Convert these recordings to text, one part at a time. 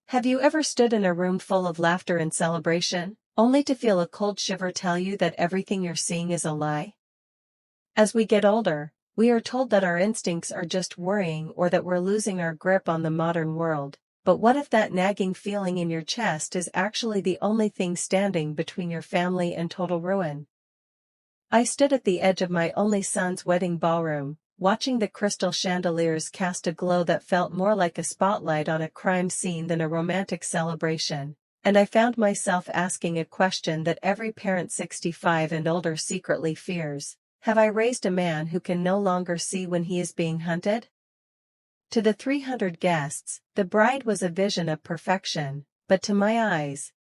Have you ever stood in a room full of laughter and celebration, only to feel a cold shiver tell you that everything you're seeing is a lie? As we get older, we are told that our instincts are just worrying or that we're losing our grip on the modern world. But what if that nagging feeling in your chest is actually the only thing standing between your family and total ruin? I stood at the edge of my only son's wedding ballroom, watching the crystal chandeliers cast a glow that felt more like a spotlight on a crime scene than a romantic celebration, and I found myself asking a question that every parent 65 and older secretly fears: have I raised a man who can no longer see when he is being hunted? To the 300 guests, the bride was a vision of perfection, but to my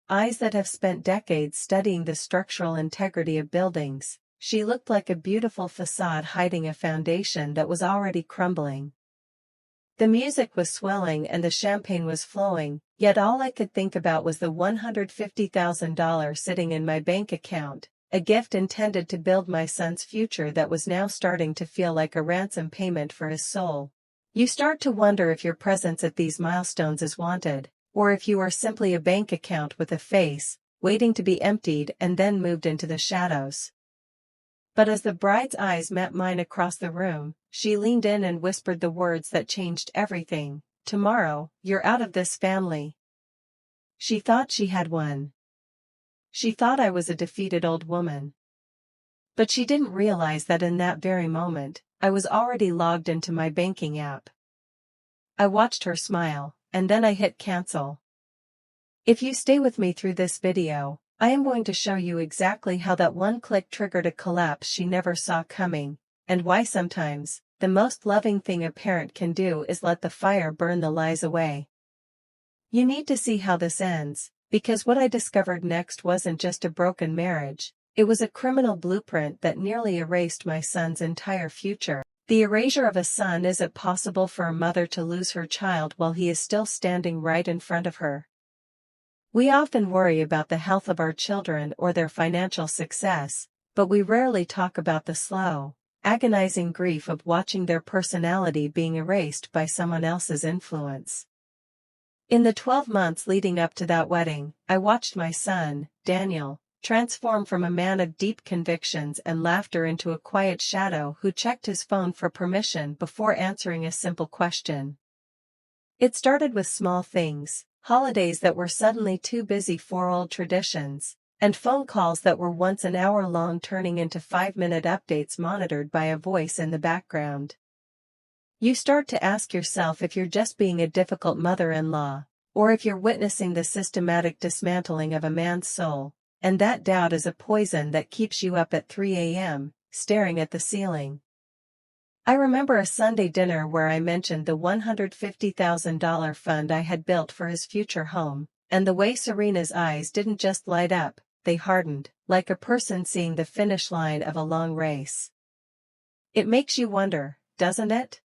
eyes that have spent decades studying the structural integrity of buildings, she looked like a beautiful facade hiding a foundation that was already crumbling. The music was swelling and the champagne was flowing, yet all I could think about was the $150,000 sitting in my bank account, a gift intended to build my son's future that was now starting to feel like a ransom payment for his soul. You start to wonder if your presence at these milestones is wanted, or if you are simply a bank account with a face, waiting to be emptied and then moved into the shadows. But as the bride's eyes met mine across the room, she leaned in and whispered the words that changed everything: "Tomorrow, you're out of this family." She thought she had won. She thought I was a defeated old woman. But she didn't realize that in that very moment, I was already logged into my banking app. I watched her smile, and then I hit cancel. If you stay with me through this video, I am going to show you exactly how that one click triggered a collapse she never saw coming, and why sometimes, the most loving thing a parent can do is let the fire burn the lies away. You need to see how this ends, because what I discovered next wasn't just a broken marriage, it was a criminal blueprint that nearly erased my son's entire future. The erasure of a son. Is it possible for a mother to lose her child while he is still standing right in front of her? We often worry about the health of our children or their financial success, but we rarely talk about the slow, agonizing grief of watching their personality being erased by someone else's influence. In the 12 months leading up to that wedding, I watched my son, Daniel, transform from a man of deep convictions and laughter into a quiet shadow who checked his phone for permission before answering a simple question. It started with small things: holidays that were suddenly too busy for old traditions, and phone calls that were once an hour long turning into 5-minute updates monitored by a voice in the background. You start to ask yourself if you're just being a difficult mother-in-law, or if you're witnessing the systematic dismantling of a man's soul, and that doubt is a poison that keeps you up at 3 a.m., staring at the ceiling. I remember a Sunday dinner where I mentioned the $150,000 fund I had built for his future home, and the way Serena's eyes didn't just light up, they hardened, like a person seeing the finish line of a long race. It makes you wonder, doesn't it?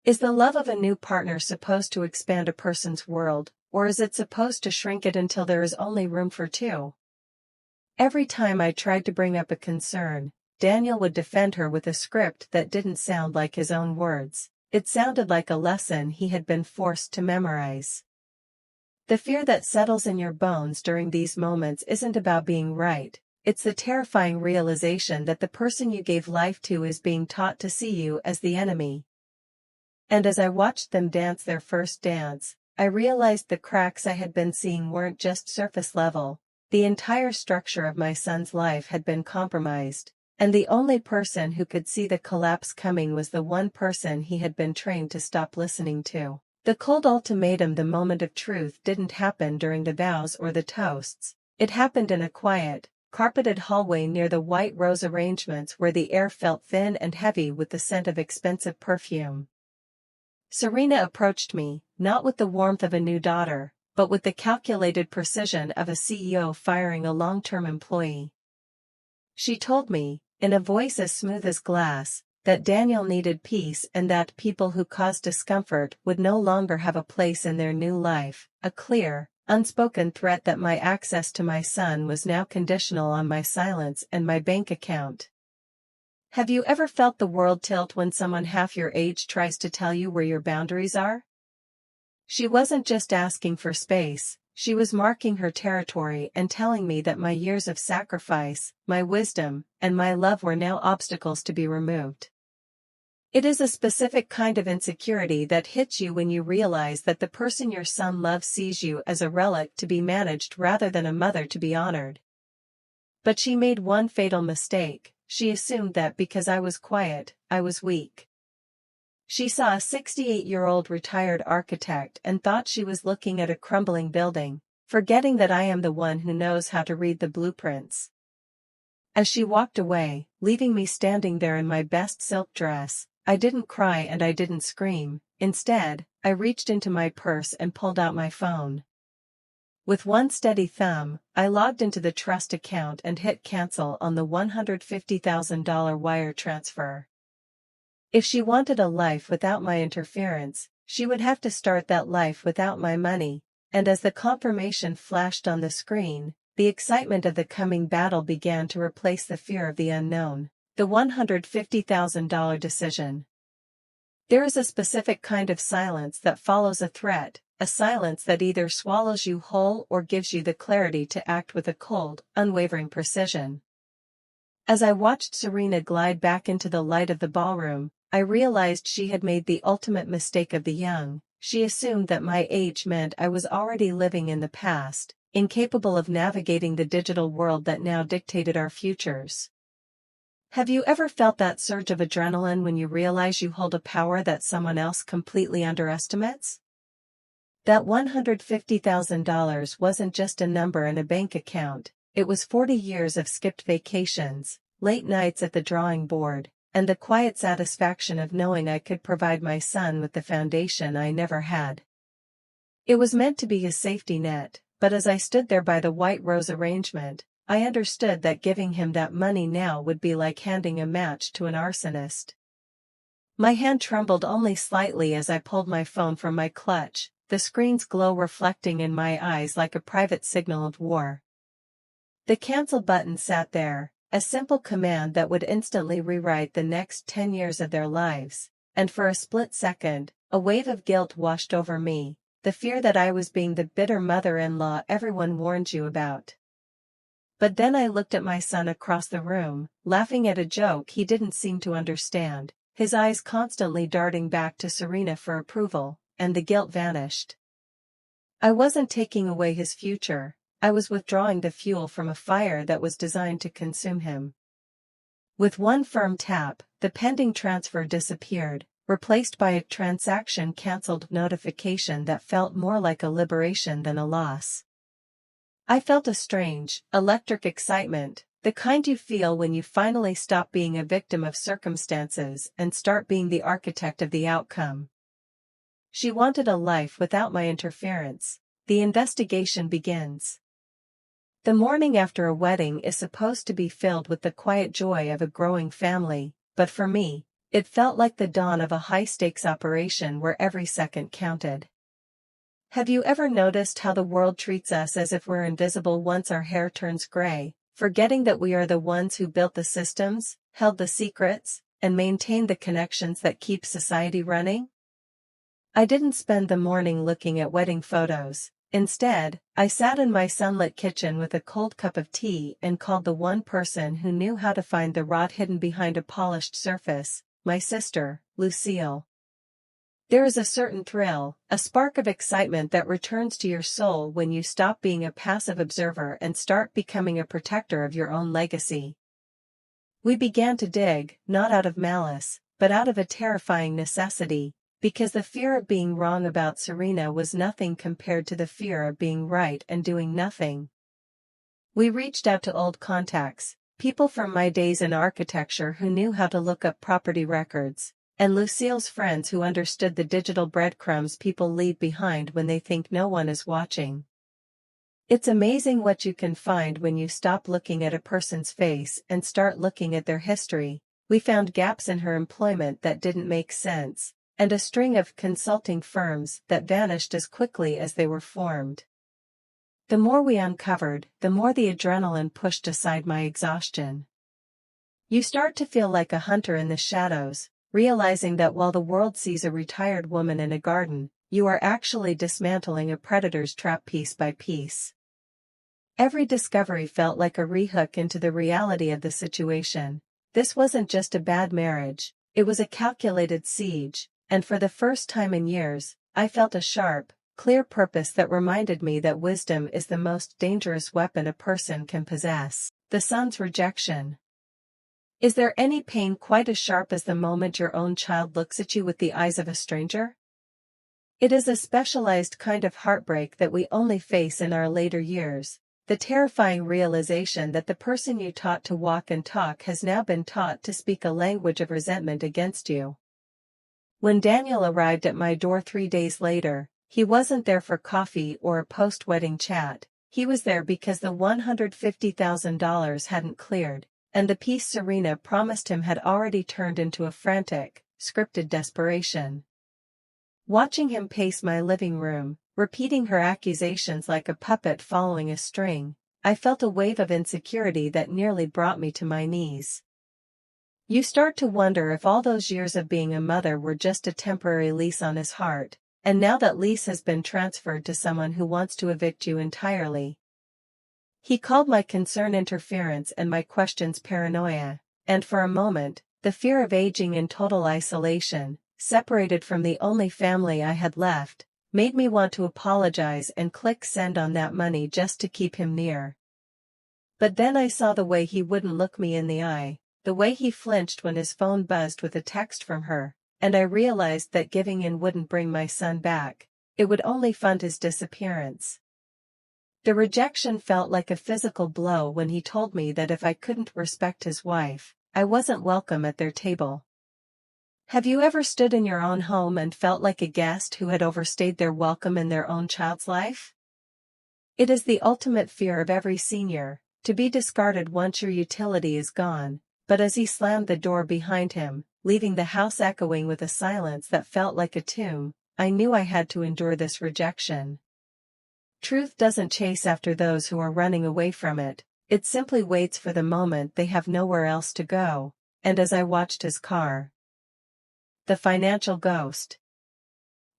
Is the love of a new partner supposed to expand a person's world, or is it supposed to shrink it until there is only room for two? Every time I tried to bring up a concern, Daniel would defend her with a script that didn't sound like his own words. It sounded like a lesson he had been forced to memorize. The fear that settles in your bones during these moments isn't about being right, it's the terrifying realization that the person you gave life to is being taught to see you as the enemy. And as I watched them dance their first dance, I realized the cracks I had been seeing weren't just surface level. The entire structure of my son's life had been compromised. And the only person who could see the collapse coming was the one person he had been trained to stop listening to. The cold ultimatum, the moment of truth, didn't happen during the vows or the toasts. It happened in a quiet, carpeted hallway near the white rose arrangements where the air felt thin and heavy with the scent of expensive perfume. Serena approached me, not with the warmth of a new daughter, but with the calculated precision of a CEO firing a long-term employee. She told me, in a voice as smooth as glass, that Daniel needed peace and that people who caused discomfort would no longer have a place in their new life, a clear, unspoken threat that my access to my son was now conditional on my silence and my bank account. Have you ever felt the world tilt when someone half your age tries to tell you where your boundaries are? She wasn't just asking for space, she was marking her territory and telling me that my years of sacrifice, my wisdom, and my love were now obstacles to be removed. It is a specific kind of insecurity that hits you when you realize that the person your son loves sees you as a relic to be managed rather than a mother to be honored. But she made one fatal mistake. She assumed that because I was quiet, I was weak. She saw a 68-year-old retired architect and thought she was looking at a crumbling building, forgetting that I am the one who knows how to read the blueprints. As she walked away, leaving me standing there in my best silk dress, I didn't cry and I didn't scream. Instead, I reached into my purse and pulled out my phone. With one steady thumb, I logged into the trust account and hit cancel on the $150,000 wire transfer. If she wanted a life without my interference, she would have to start that life without my money, and as the confirmation flashed on the screen, the excitement of the coming battle began to replace the fear of the unknown, the $150,000 decision. There is a specific kind of silence that follows a threat, a silence that either swallows you whole or gives you the clarity to act with a cold, unwavering precision. As I watched Serena glide back into the light of the ballroom, I realized she had made the ultimate mistake of the young. She assumed that my age meant I was already living in the past, incapable of navigating the digital world that now dictated our futures. Have you ever felt that surge of adrenaline when you realize you hold a power that someone else completely underestimates? That $150,000 wasn't just a number in a bank account, it was 40 years of skipped vacations, late nights at the drawing board, and the quiet satisfaction of knowing I could provide my son with the foundation I never had. It was meant to be his safety net, but as I stood there by the white rose arrangement, I understood that giving him that money now would be like handing a match to an arsonist. My hand trembled only slightly as I pulled my phone from my clutch, the screen's glow reflecting in my eyes like a private signal of war. The cancel button sat there, a simple command that would instantly rewrite the next 10 years of their lives, and for a split second, a wave of guilt washed over me, the fear that I was being the bitter mother-in-law everyone warned you about. But then I looked at my son across the room, laughing at a joke he didn't seem to understand, his eyes constantly darting back to Serena for approval, and the guilt vanished. I wasn't taking away his future, I was withdrawing the fuel from a fire that was designed to consume him. With one firm tap, the pending transfer disappeared, replaced by a transaction cancelled notification that felt more like a liberation than a loss. I felt a strange, electric excitement, the kind you feel when you finally stop being a victim of circumstances and start being the architect of the outcome. She wanted a life without my interference. The investigation begins. The morning after a wedding is supposed to be filled with the quiet joy of a growing family, but for me, it felt like the dawn of a high-stakes operation where every second counted. Have you ever noticed how the world treats us as if we're invisible once our hair turns gray, forgetting that we are the ones who built the systems, held the secrets, and maintained the connections that keep society running? I didn't spend the morning looking at wedding photos. Instead, I sat in my sunlit kitchen with a cold cup of tea and called the one person who knew how to find the rot hidden behind a polished surface, my sister, Lucille. There is a certain thrill, a spark of excitement that returns to your soul when you stop being a passive observer and start becoming a protector of your own legacy. We began to dig, not out of malice, but out of a terrifying necessity, because the fear of being wrong about Serena was nothing compared to the fear of being right and doing nothing. We reached out to old contacts, people from my days in architecture who knew how to look up property records, and Lucille's friends who understood the digital breadcrumbs people leave behind when they think no one is watching. It's amazing what you can find when you stop looking at a person's face and start looking at their history. We found gaps in her employment that didn't make sense, and a string of consulting firms that vanished as quickly as they were formed. The more we uncovered, the more the adrenaline pushed aside my exhaustion. You start to feel like a hunter in the shadows, realizing that while the world sees a retired woman in a garden, you are actually dismantling a predator's trap piece by piece. Every discovery felt like a rehook into the reality of the situation. This wasn't just a bad marriage, it was a calculated siege, and for the first time in years, I felt a sharp, clear purpose that reminded me that wisdom is the most dangerous weapon a person can possess. The son's rejection. Is there any pain quite as sharp as the moment your own child looks at you with the eyes of a stranger? It is a specialized kind of heartbreak that we only face in our later years, the terrifying realization that the person you taught to walk and talk has now been taught to speak a language of resentment against you. When Daniel arrived at my door 3 days later, he wasn't there for coffee or a post-wedding chat. He was there because the $150,000 hadn't cleared, and the peace Serena promised him had already turned into a frantic, scripted desperation. Watching him pace my living room, repeating her accusations like a puppet following a string, I felt a wave of insecurity that nearly brought me to my knees. You start to wonder if all those years of being a mother were just a temporary lease on his heart, and now that lease has been transferred to someone who wants to evict you entirely. He called my concern interference and my questions paranoia, and for a moment, the fear of aging in total isolation, separated from the only family I had left, made me want to apologize and click send on that money just to keep him near. But then I saw the way he wouldn't look me in the eye, the way he flinched when his phone buzzed with a text from her, and I realized that giving in wouldn't bring my son back, it would only fund his disappearance. The rejection felt like a physical blow when he told me that if I couldn't respect his wife, I wasn't welcome at their table. Have you ever stood in your own home and felt like a guest who had overstayed their welcome in their own child's life? It is the ultimate fear of every senior, to be discarded once your utility is gone, but as he slammed the door behind him, leaving the house echoing with a silence that felt like a tomb, I knew I had to endure this rejection. Truth doesn't chase after those who are running away from it, it simply waits for the moment they have nowhere else to go, and as I watched his car. The financial ghost.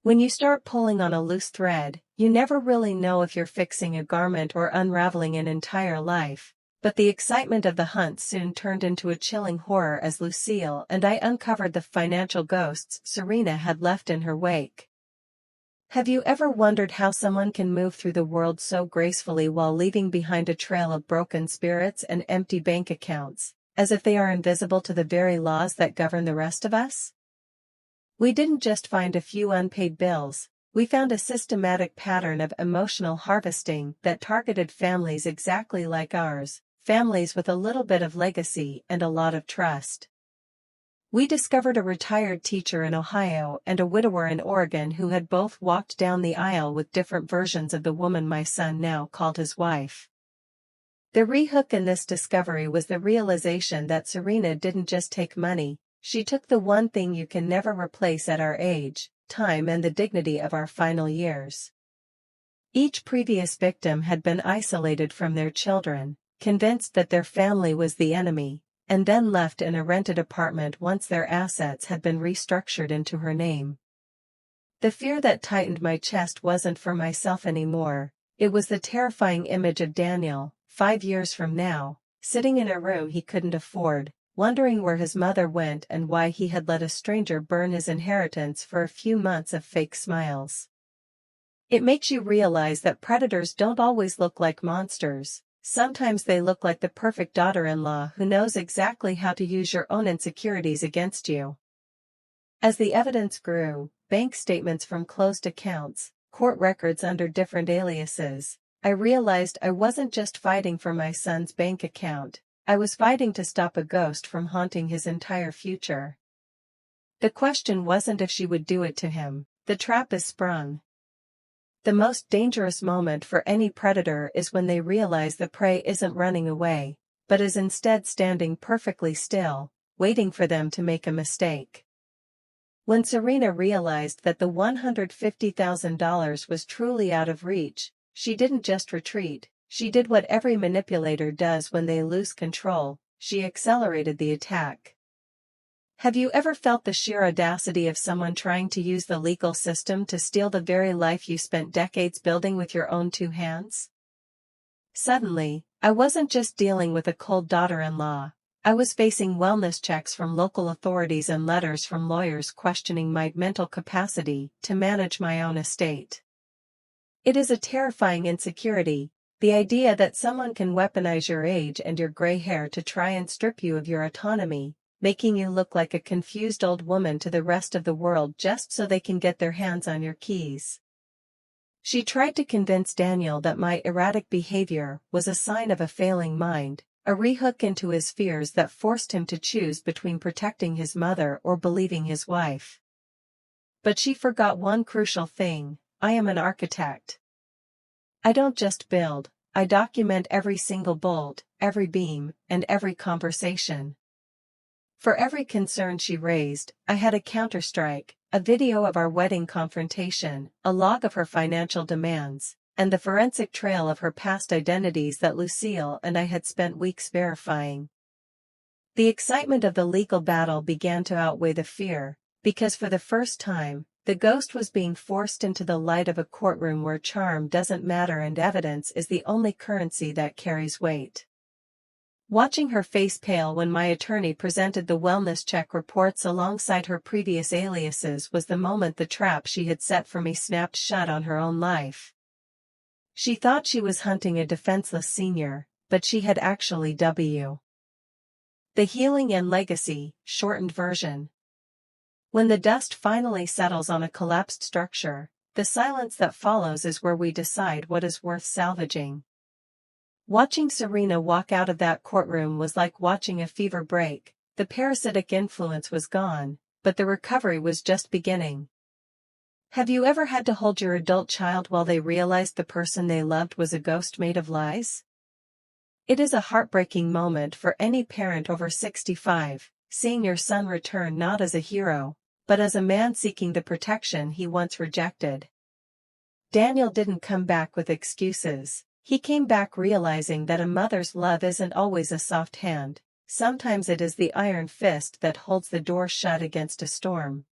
When you start pulling on a loose thread, you never really know if you're fixing a garment or unraveling an entire life, but the excitement of the hunt soon turned into a chilling horror as Lucille and I uncovered the financial ghosts Serena had left in her wake. Have you ever wondered how someone can move through the world so gracefully while leaving behind a trail of broken spirits and empty bank accounts, as if they are invisible to the very laws that govern the rest of us? We didn't just find a few unpaid bills, we found a systematic pattern of emotional harvesting that targeted families exactly like ours, families with a little bit of legacy and a lot of trust. We discovered a retired teacher in Ohio and a widower in Oregon who had both walked down the aisle with different versions of the woman my son now called his wife. The rehook in this discovery was the realization that Serena didn't just take money, she took the one thing you can never replace at our age, time and the dignity of our final years. Each previous victim had been isolated from their children, convinced that their family was the enemy, and then left in a rented apartment once their assets had been restructured into her name. The fear that tightened my chest wasn't for myself anymore, it was the terrifying image of Daniel, 5 years from now, sitting in a room he couldn't afford, wondering where his mother went and why he had let a stranger burn his inheritance for a few months of fake smiles. It makes you realize that predators don't always look like monsters. Sometimes they look like the perfect daughter-in-law who knows exactly how to use your own insecurities against you. As the evidence grew, bank statements from closed accounts, court records under different aliases, I realized I wasn't just fighting for my son's bank account, I was fighting to stop a ghost from haunting his entire future. The question wasn't if she would do it to him, the trap is sprung. The most dangerous moment for any predator is when they realize the prey isn't running away, but is instead standing perfectly still, waiting for them to make a mistake. When Serena realized that the $150,000 was truly out of reach, she didn't just retreat, she did what every manipulator does when they lose control, she accelerated the attack. Have you ever felt the sheer audacity of someone trying to use the legal system to steal the very life you spent decades building with your own two hands? Suddenly, I wasn't just dealing with a cold daughter-in-law. I was facing wellness checks from local authorities and letters from lawyers questioning my mental capacity to manage my own estate. It is a terrifying insecurity, the idea that someone can weaponize your age and your gray hair to try and strip you of your autonomy, making you look like a confused old woman to the rest of the world just so they can get their hands on your keys. She tried to convince Daniel that my erratic behavior was a sign of a failing mind, a rehook into his fears that forced him to choose between protecting his mother or believing his wife. But she forgot one crucial thing: I am an architect. I don't just build, I document every single bolt, every beam, and every conversation. For every concern she raised, I had a counterstrike, a video of our wedding confrontation, a log of her financial demands, and the forensic trail of her past identities that Lucille and I had spent weeks verifying. The excitement of the legal battle began to outweigh the fear, because for the first time, the ghost was being forced into the light of a courtroom where charm doesn't matter and evidence is the only currency that carries weight. Watching her face pale when my attorney presented the wellness check reports alongside her previous aliases was the moment the trap she had set for me snapped shut on her own life. She thought she was hunting a defenseless senior, but she had actually W. The Healing and Legacy, shortened version. When the dust finally settles on a collapsed structure, the silence that follows is where we decide what is worth salvaging. Watching Serena walk out of that courtroom was like watching a fever break. The parasitic influence was gone, but the recovery was just beginning. Have you ever had to hold your adult child while they realized the person they loved was a ghost made of lies? It is a heartbreaking moment for any parent over 65, seeing your son return not as a hero, but as a man seeking the protection he once rejected. Daniel didn't come back with excuses. He came back realizing that a mother's love isn't always a soft hand, sometimes it is the iron fist that holds the door shut against a storm.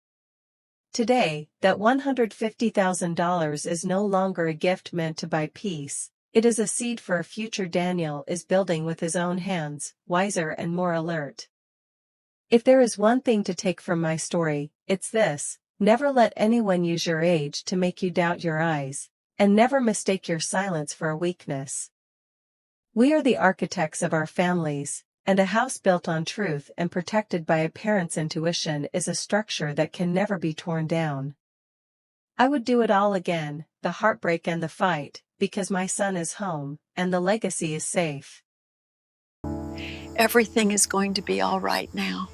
Today, that $150,000 is no longer a gift meant to buy peace, it is a seed for a future Daniel is building with his own hands, wiser and more alert. If there is one thing to take from my story, it's this: never let anyone use your age to make you doubt your eyes. And never mistake your silence for a weakness. We are the architects of our families, and a house built on truth and protected by a parent's intuition is a structure that can never be torn down. I would do it all again, the heartbreak and the fight, because my son is home, and the legacy is safe. Everything is going to be all right now.